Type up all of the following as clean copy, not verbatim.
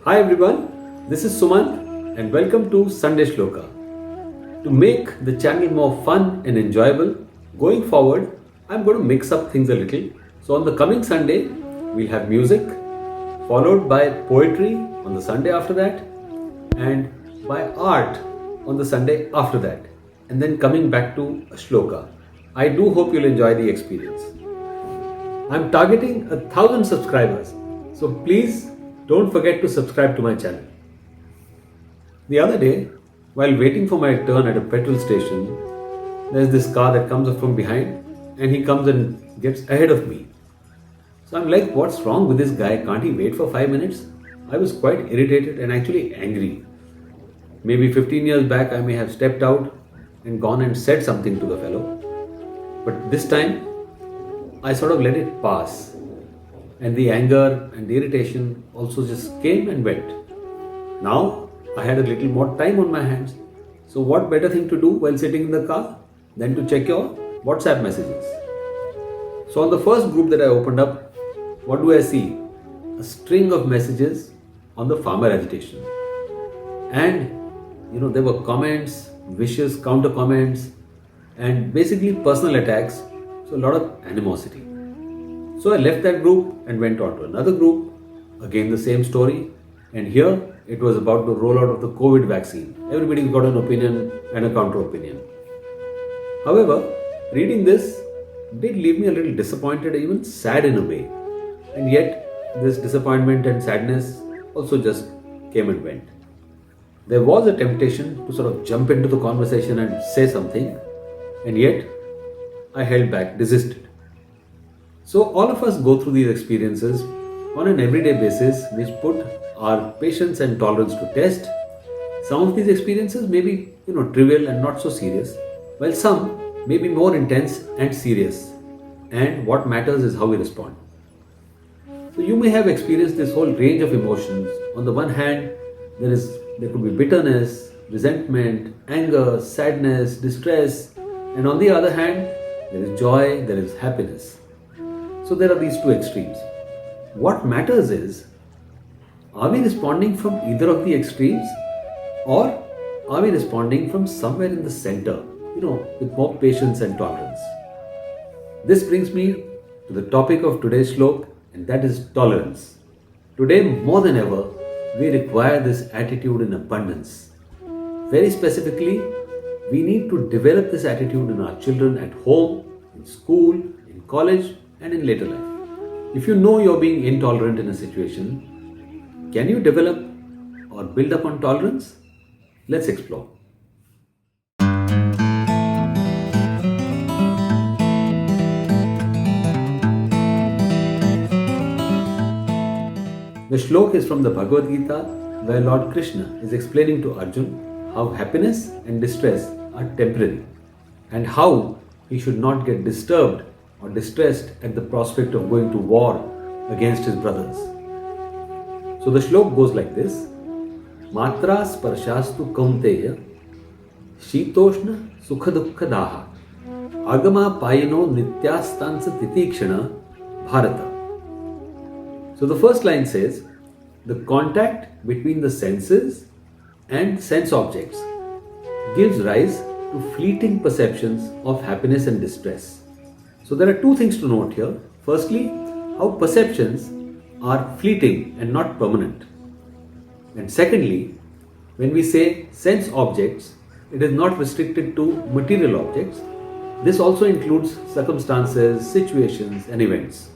Hi everyone, this is Sumant and welcome to Sunday Shloka. To make the channel more fun and enjoyable, going forward, I'm going to mix up things a little. So on the coming Sunday, we'll have music, followed by poetry on the Sunday after that, and by art on the Sunday after that, and then coming back to a Shloka. I do hope you'll enjoy the experience. I'm targeting 1,000 subscribers, so please don't forget to subscribe to my channel. The other day, while waiting for my turn at a petrol station, there's this car that comes up from behind and he comes and gets ahead of me. So I'm like, what's wrong with this guy? Can't he wait for 5 minutes? I was quite irritated and actually angry. Maybe 15 years back, I may have stepped out and gone and said something to the fellow. But this time, I sort of let it pass. And the anger and the irritation also just came and went. Now, I had a little more time on my hands. So what better thing to do while sitting in the car than to check your WhatsApp messages? So on the first group that I opened up, what do I see? A string of messages on the farmer agitation. And, there were comments, vicious counter comments, and basically personal attacks. So a lot of animosity. So I left that group and went on to another group. Again the same story. And here it was about the rollout of the COVID vaccine. Everybody's got an opinion and a counter opinion. However, reading this did leave me a little disappointed, even sad in a way. And yet this disappointment and sadness also just came and went. There was a temptation to sort of jump into the conversation and say something, and yet I held back, desisted. So all of us go through these experiences on an everyday basis which put our patience and tolerance to test. Some of these experiences may be, trivial and not so serious, while some may be more intense and serious. And what matters is how we respond. So you may have experienced this whole range of emotions. On the one hand, there could be bitterness, resentment, anger, sadness, distress, and on the other hand, there is joy, there is happiness. So there are these two extremes. What matters is, are we responding from either of the extremes, or are we responding from somewhere in the center, with more patience and tolerance? This brings me to the topic of today's Shlok, and that is tolerance. Today, more than ever, we require this attitude in abundance. Very specifically, we need to develop this attitude in our children at home, in school, in college, and in later life. If you know you're being intolerant in a situation, can you develop or build up on tolerance? Let's explore. The Shlok is from the Bhagavad Gita, where Lord Krishna is explaining to Arjun how happiness and distress are temporary and how he should not get disturbed or distressed at the prospect of going to war against his brothers. So the Shlok goes like this: Matra sparshastu kaunteya shitoshna sukhadukha daha agama payino nityastansa titikshana bharata. So the first line says, the contact between the senses and sense objects gives rise to fleeting perceptions of happiness and distress. So there are two things to note here. Firstly, how perceptions are fleeting and not permanent. And secondly, when we say sense objects, it is not restricted to material objects. This also includes circumstances, situations, and events.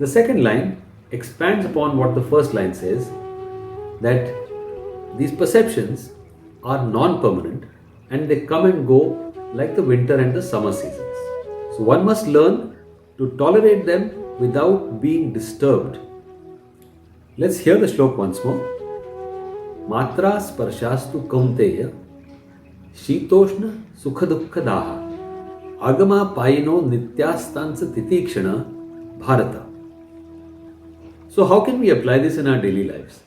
The second line expands upon what the first line says, that these perceptions are non-permanent and they come and go like the winter and the summer seasons. So one must learn to tolerate them without being disturbed. Let's hear the Shlok once more. Matra sparshastu kaunteya shitoshna sukhadukha daha agama payino nityastansa titikshana bharata. So how can we apply this in our daily lives?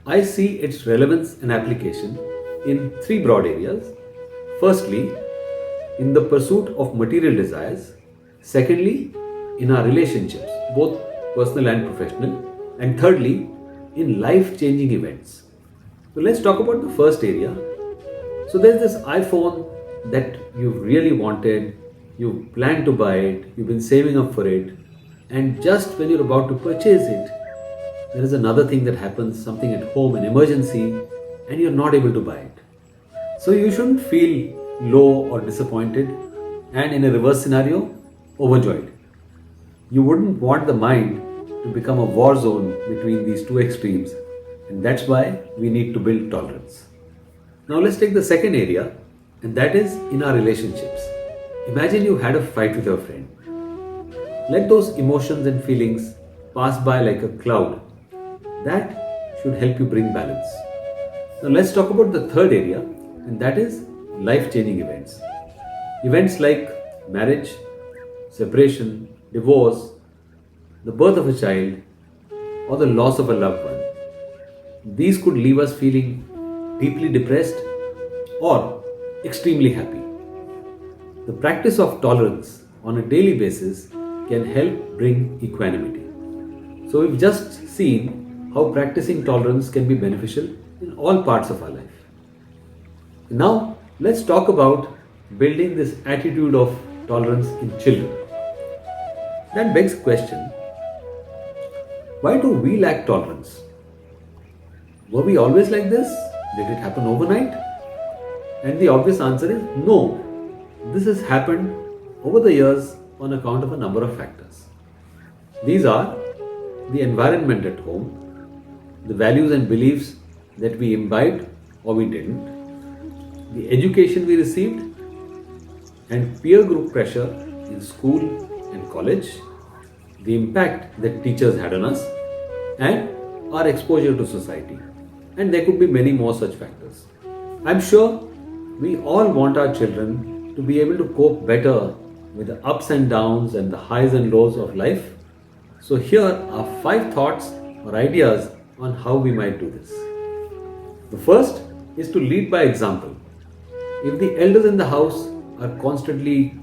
I see its relevance and application in three broad areas. Firstly, in the pursuit of material desires. Secondly, in our relationships, both personal and professional. And thirdly, in life-changing events. So let's talk about the first area. So there's this iPhone that you really wanted, you planned to buy it, you've been saving up for it, and just when you're about to purchase it, there is another thing that happens, something at home, an emergency, and you're not able to buy it. So you shouldn't feel low or disappointed, and in a reverse scenario, overjoyed. You wouldn't want the mind to become a war zone between these two extremes, and that's why we need to build tolerance. Now let's take the second area, and that is in our relationships. Imagine you had a fight with your friend. Let those emotions and feelings pass by like a cloud. That should help you bring balance. Now let's talk about the third area, and that is life-changing events. Events like marriage, separation, divorce, the birth of a child, or the loss of a loved one. These could leave us feeling deeply depressed or extremely happy. The practice of tolerance on a daily basis can help bring equanimity. So we've just seen how practicing tolerance can be beneficial in all parts of our life. Now let's talk about building this attitude of tolerance in children. That begs the question, why do we lack tolerance? Were we always like this? Did it happen overnight? And the obvious answer is no. This has happened over the years on account of a number of factors. These are the environment at home, the values and beliefs that we imbibed or we didn't, the education we received, and peer group pressure in school and college, the impact that teachers had on us, and our exposure to society. And there could be many more such factors. I'm sure we all want our children to be able to cope better with the ups and downs and the highs and lows of life. So here are 5 thoughts or ideas on how we might do this. The first is to lead by example. If the elders in the house are constantly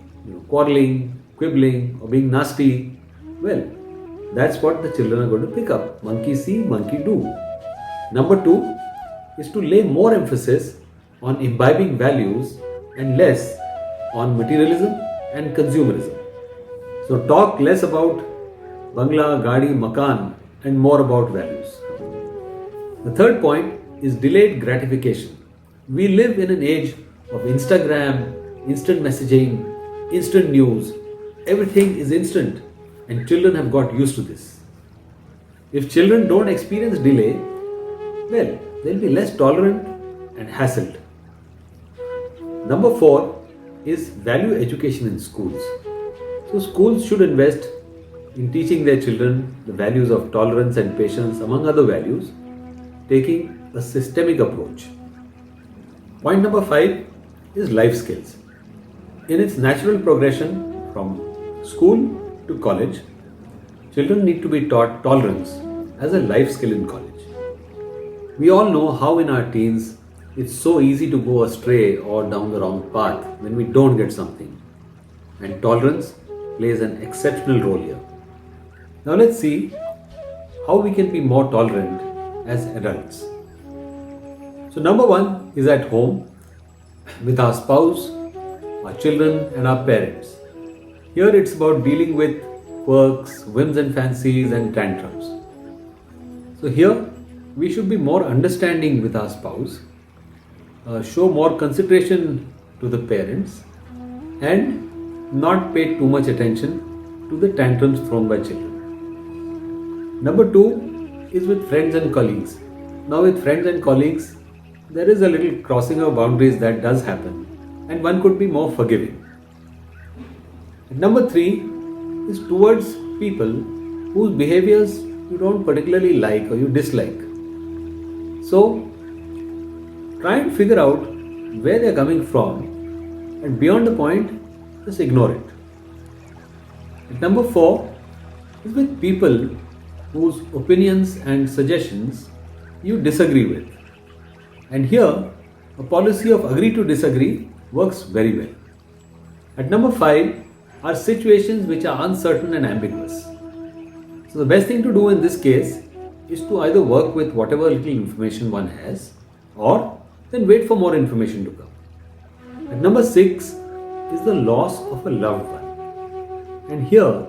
quarreling, quibbling, or being nasty, well, that's what the children are going to pick up. Monkey see, monkey do. Number 2 is to lay more emphasis on imbibing values and less on materialism and consumerism. So talk less about bangla, gadi, makan and more about values. The third point is delayed gratification. We live in an age of Instagram, instant messaging, instant news. Everything is instant and children have got used to this. If children don't experience delay, well, they'll be less tolerant and hassled. Number 4 is value education in schools. So schools should invest in teaching their children the values of tolerance and patience among other values, taking a systemic approach. Point number 5 is life skills. In its natural progression from school to college, children need to be taught tolerance as a life skill in college. We all know how in our teens it's so easy to go astray or down the wrong path when we don't get something. And tolerance plays an exceptional role here. Now let's see how we can be more tolerant as adults. So number 1 is at home with our spouse, our children and our parents. Here it's about dealing with quirks, whims and fancies and tantrums. So here we should be more understanding with our spouse, show more consideration to the parents and not pay too much attention to the tantrums thrown by children. Number 2 is with friends and colleagues. Now with friends and colleagues, there is a little crossing of boundaries that does happen and one could be more forgiving. And number 3 is towards people whose behaviors you don't particularly like or you dislike. So try and figure out where they are coming from and beyond the point, just ignore it. And number 4 is with people whose opinions and suggestions you disagree with. And here, a policy of agree to disagree works very well. At number 5 are situations which are uncertain and ambiguous. So the best thing to do in this case is to either work with whatever little information one has or then wait for more information to come. And number 6 is the loss of a loved one. And here,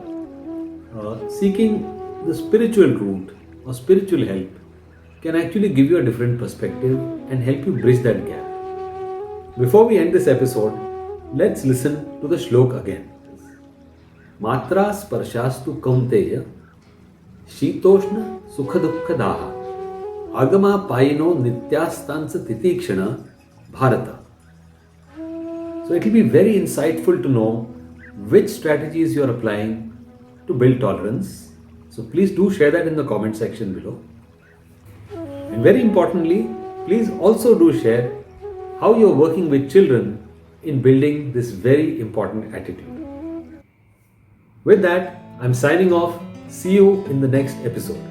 seeking the spiritual route or spiritual help can actually give you a different perspective and help you bridge that gap. Before we end this episode, let's listen to the Shlok again. Matra sparshastu kaunteya shitoshna sukhadukkhadaha agama payino nityastansa titikshana bharata. So it will be very insightful to know which strategies you are applying to build tolerance. So please do share that in the comment section below. And very importantly, please also do share how you are working with children in building this very important attitude. With that, I'm signing off. See you in the next episode.